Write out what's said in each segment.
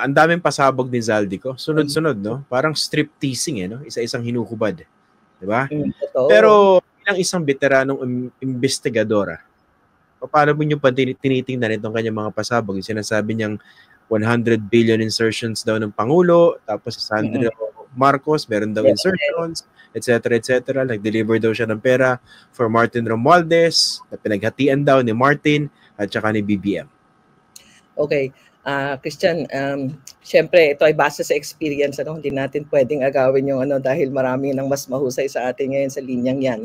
ang daming pasabog ni Zaldico. Sunod-sunod, no? Parang strip teasing, no? Isa-isang hinuhubad. Diba? Pero bilang isang veteranong investigadora, paano mo nyo pa tinitingnan itong kanyang mga pasabog? Yung sinasabi niyang 100 billion insertions daw ng Pangulo, tapos si Sandro Marcos, meron daw insertions, etc. etc. Nag-deliver daw siya ng pera for Martin Romualdez, na pinaghatian daw ni Martin at saka ni BBM. Okay. Christian, syempre ito ay base sa experience, hindi natin pwedeng agawin yung dahil marami nang mas mahusay sa atin ngayon sa linyang yan,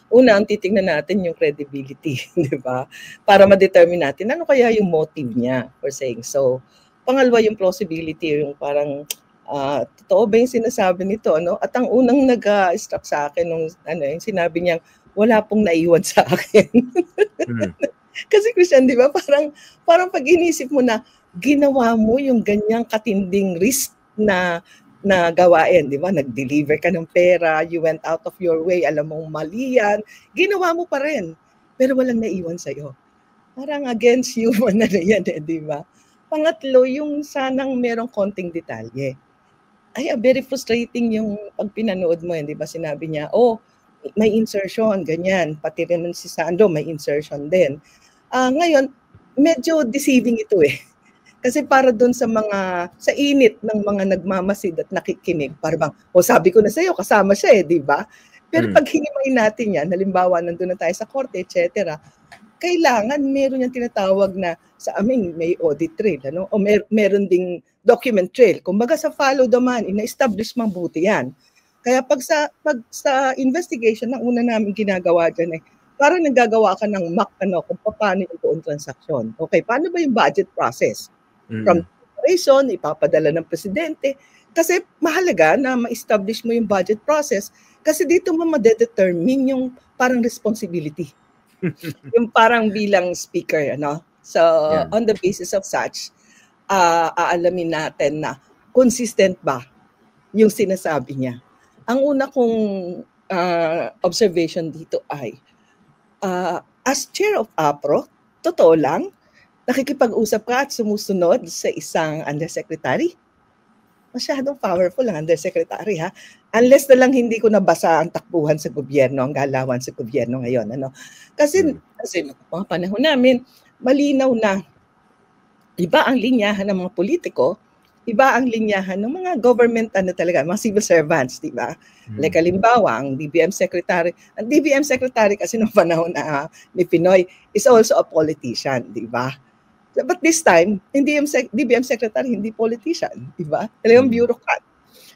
Una, ang titingnan natin yung credibility, di ba? Para ma-determine natin ano kaya yung motive niya for saying so. Pangalawa, yung plausibility, yung parang totoo ba yung sinasabi nito, At ang unang nag-struck sa akin nung yung sinabi niya, wala pong naiwan sa akin. Kasi Christian, di ba? Parang pag inisip mo na ginawa mo yung ganyang katinding risk na gawain, di ba? Nag-deliver ka ng pera, you went out of your way, alam mong mali yan, ginawa mo pa rin, pero walang naiwan sa'yo. Parang against human na yan, di ba? Pangatlo, yung sanang merong konting detalye. Ay, very frustrating yung pag pinanood mo, di ba? Sinabi niya, may insertion, ganyan. Pati rin si Sando, may insertion din. Ngayon, medyo deceiving ito Kasi para doon sa init ng mga nagmamasid at nakikinig, parang sabi ko na sa'yo, kasama siya di ba? Pero pag hinimay natin yan, halimbawa, nandun na tayo sa korte, etc., kailangan meron yung tinatawag na sa amin may audit trail, o meron ding document trail. Kumbaga sa follow the money, ina-establish mabuti yan. Kaya pag sa investigation, ang una namin ginagawa dyan parang naggagawa ka ng mock kung paano yung buong transaksyon. Okay, paano ba yung budget process? From operation, ipapadala ng presidente. Kasi mahalaga na ma-establish mo yung budget process kasi dito mo ma-determine yung parang responsibility. Yung parang bilang speaker, So, on the basis of such, aalamin natin na consistent ba yung sinasabi niya. Ang una kong observation dito ay as chair of APRO, totoo lang, nakikipag-usap ka at sumusunod sa isang undersecretary. Masyadong powerful ang undersecretary, ha? Unless na lang hindi ko nabasa ang takbuhan sa gobyerno, ang galawan sa gobyerno ngayon. Kasi mga panahon namin, malinaw na iba ang linyahan ng mga politiko, iba ang linyahan ng mga government, talaga, mga civil servants, di ba? Like halimbawa, ang DBM secretary kasi noong panahon ni Pinoy is also a politician, di ba? But this time, DBM secretary, hindi politician, di ba? Talagang bureaucrat.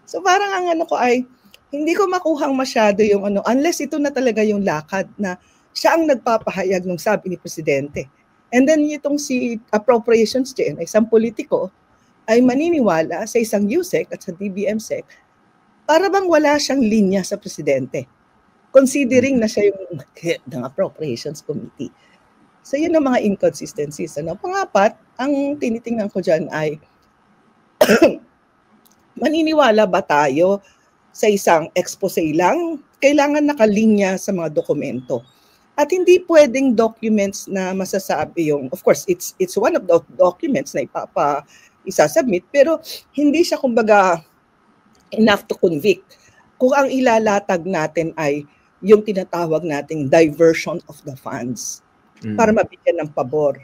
So parang ang ko ay, hindi ko makuhang masyado yung unless ito na talaga yung lakad na siya ang nagpapahayag ng sabi ni Presidente. And then itong si appropriations din, isang politiko, ay maniniwala sa isang USEC at sa DBM-SEC para bang wala siyang linya sa Presidente, considering na siya yung head ng Appropriations Committee. So yun ang mga inconsistencies. Pangapat, ang tinitingnan ko dyan ay maniniwala ba tayo sa isang expose lang? Kailangan nakalinya sa mga dokumento. At hindi pwedeng documents na masasabi yung, of course, it's one of the documents na isasubmit, pero hindi siya kumbaga enough to convict. Kung ang ilalatag natin ay yung tinatawag nating diversion of the funds para mabigyan ng pabor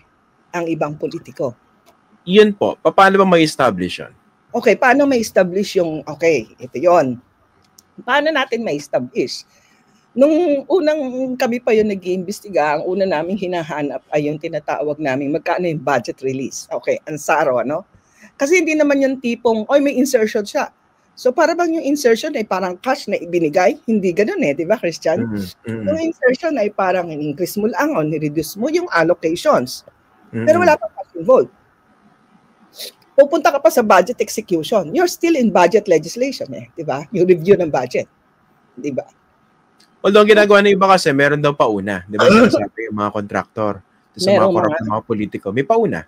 ang ibang politiko. Yun po. Paano ba may establish yun? Okay, paano may establish yung, ito yon. Paano natin may establish? Nung unang kami pa yung nag-iimbestiga, ang una naming hinahanap ay yung tinatawag naming magkano yung budget release. Okay, ansaro, Kasi hindi naman yung tipong, may insertion siya. So para bang yung insertion ay parang cash na ibinigay? Hindi ganun di ba, Christian? Yung insertion ay parang in-increase mo lang o ni-reduce mo yung allocations. Pero wala pang cash involved. Pupunta ka pa sa budget execution. You're still in budget legislation, di ba? Yung review ng budget. Di ba? Although ang ginagawa ng iba kasi, meron daw pauna. Di ba? Sinasabi yung mga kontraktor. Sa mga corrupt na mga politiko. May pauna.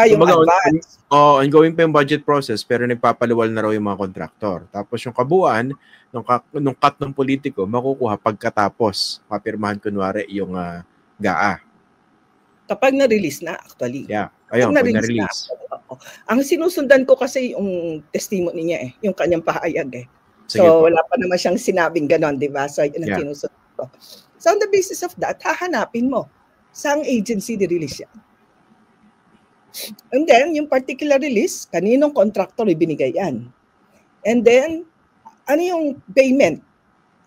Yung advance. Ongoing pa yung budget process pero nagpapaluwal na raw yung mga kontraktor. Tapos yung kabuuan nung cut ng politiko makukuha pagkatapos papirmahan kunwari yung GAA. Kapag na-release na actually. Yeah. Ayun, pag na-release. Ang sinusundan ko kasi yung testimony niya yung kanyang pahayag Sige So po. wala pa naman siyang sinabing ganon, di ba? So yun ang sinusundan ko. So on the basis of that, hahanapin mo saang agency ni-release yan. And then, yung particular release, kaninong contractor ibinigay yan. And then, ano yung payment?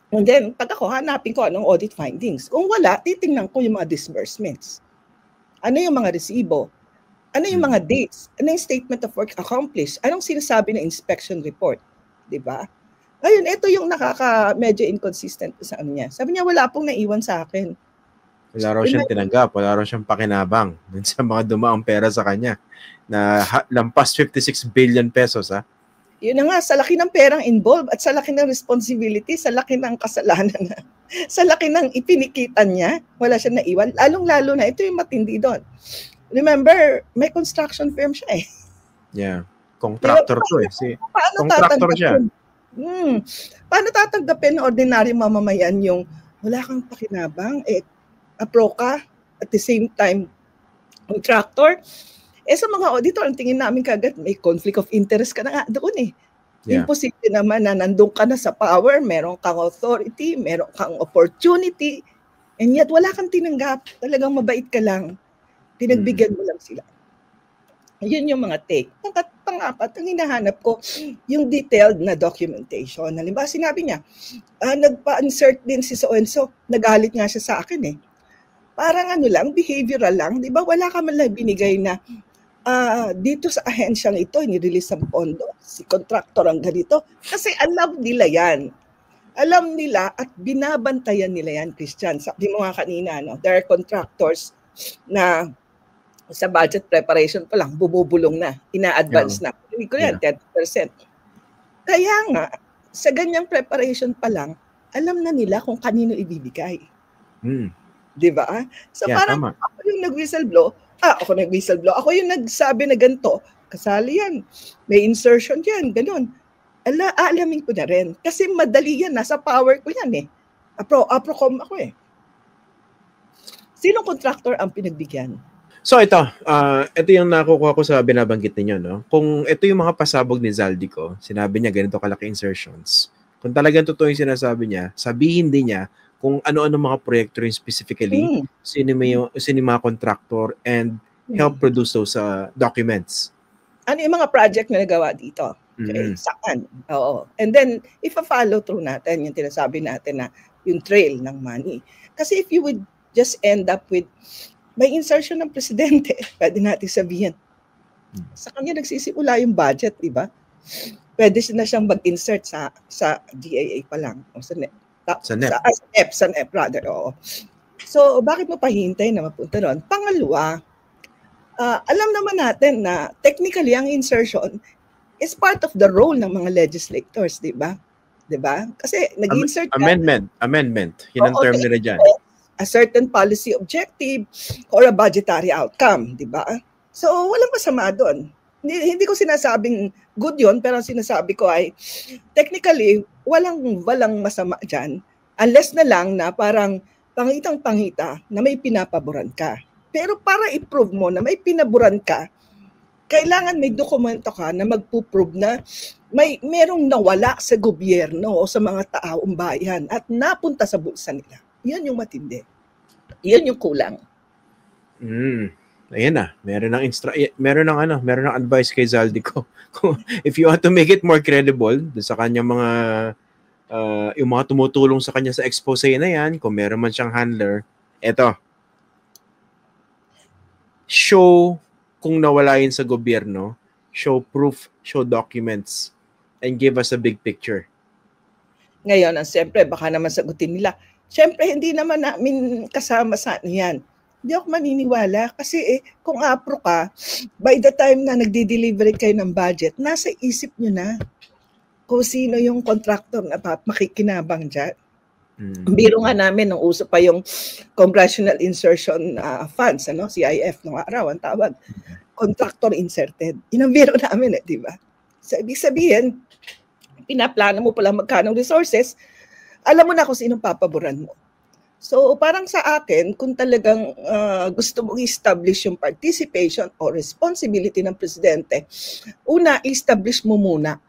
And then, pag ako, hanapin ko anong audit findings. Kung wala, titingnan ko yung mga disbursements. Ano yung mga resibo? Ano yung mga dates? Ano yung statement of work accomplished? Anong sinasabi ng inspection report? Diba? Ngayon, ito yung medyo inconsistent sa ano niya. Sabi niya, wala pong naiwan sa akin. Wala raw siyang tinanggap. Wala raw siyang pakinabang dun sa mga dumaang pera sa kanya na lampas 56 billion pesos. Yun na nga, sa laki ng perang involved at sa laki ng responsibility, sa laki ng kasalanan, sa laki ng ipinikitan niya, wala siyang naiwan. Lalong-lalo na, ito yung matindi doon. Remember, may construction firm siya Yeah. Contractor to contractor siya. Paano tatanggapin ng ordinaryong mamamayan yung wala kang pakinabang, apro ka, at the same time, contractor? Sa mga auditor, ang tingin namin kagad, may conflict of interest ka na nga doon Imposible naman na nandun ka na sa power, meron kang authority, meron kang opportunity, and yet wala kang tinanggap. Talagang mabait ka lang. Pinagbigyan mo lang sila. Yun yung mga take. Pang-apat, ang hinahanap ko, yung detailed na documentation. Halimbawa, sinabi niya, nagpa-insert din si so-and-so, nagalit nga siya sa akin Parang behavioral lang. Di ba wala ka man lang binigay na dito sa ahensyang ito, nirelease ang pondo, si contractor ang ganito. Kasi alam nila yan. Alam nila at binabantayan nila yan, Christian. Sabi mo nga kanina, there are contractors na sa budget preparation pa lang, bubulong na, ina-advance na. Hindi ko yan, 10%. Kaya nga, sa ganyang preparation pa lang, alam na nila kung kanino ibibigay. Di ba? So parang ako yung nag-whistleblow, ako nag-whistleblow, ako yung nagsabi na ganito, kasali yan, may insertion yan, ganun. Alamin ko na rin. Kasi madali yan, nasa power ko yan Aprocom ako Sinong contractor ang pinagbigyan? So ito yung nakukuha ko sa binabanggit ninyo, no? Kung ito yung mga pasabog ni Zaldico, sinabi niya ganito kalaki insertions. Kung talagang totoo yung sinasabi niya, sabihin din niya kung ano-ano mga proyekto rin specifically, sino yung mga contractor, and help produce those documents. Ano yung mga project na nagawa dito? Okay, saan? Oo. And then, if-follow through natin yung tinasabi natin na yung trail ng money. Kasi if you would just end up with may insertion ng presidente, pwede natin sabihin. Sa kanya nagsisimula yung budget, di ba? Pwede na siyang mag-insert sa GAA pa lang. O sa NEP. Sa NEP, rather. Oo. So, bakit mo pahintay na mapunta doon? Pangalawa, alam naman natin na technically ang insertion is part of the role ng mga legislators, di ba? Di ba? Kasi nag-insert Amendment. Yun ang term nila dyan. A certain policy objective or a budgetary outcome, di ba? So, walang masama doon. Hindi ko sinasabing good yon, pero sinasabi ko ay technically walang masama diyan unless na lang na parang pangitang-pangita na may pinapaboran ka. Pero para i-prove mo na may pinaboran ka, kailangan may dokumento ka na magpo-prove na merong nawala sa gobyerno o sa mga taong bayan at napunta sa bulsa nila. Yan yung matindi. Yan yung kulang. Ayan na. Meron ng advice kay Zaldico. If you want to make it more credible sa kanyang mga yung mga tumutulong sa kanya sa expose na yan, kung meron man siyang handler, eto. Show kung nawala yun sa gobyerno, show proof, show documents, and give us a big picture. Ngayon, siyempre, baka naman sagutin nila, siyempre, hindi naman namin kasama sa yan. Hindi ako maniniwala kasi kung apro ka, by the time na nagdi-deliver kayo ng budget, nasa isip nyo na kung sino yung contractor na makikinabang dyan. Biro nga namin nung uso pa yung Congressional Insertion Funds, CIF nung araw, ang tawag. Contractor inserted. Yun ang biro namin di ba? So, ibig sabihin, pinaplano mo pala magkanong resources, alam mo na kung sinong papaboran mo. So parang sa akin, kung talagang gusto mong i-establish yung participation o responsibility ng presidente, una, establish mo muna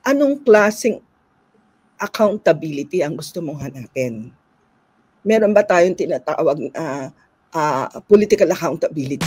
anong klaseng accountability ang gusto mong hanapin. Meron ba tayong tinatawag na political accountability?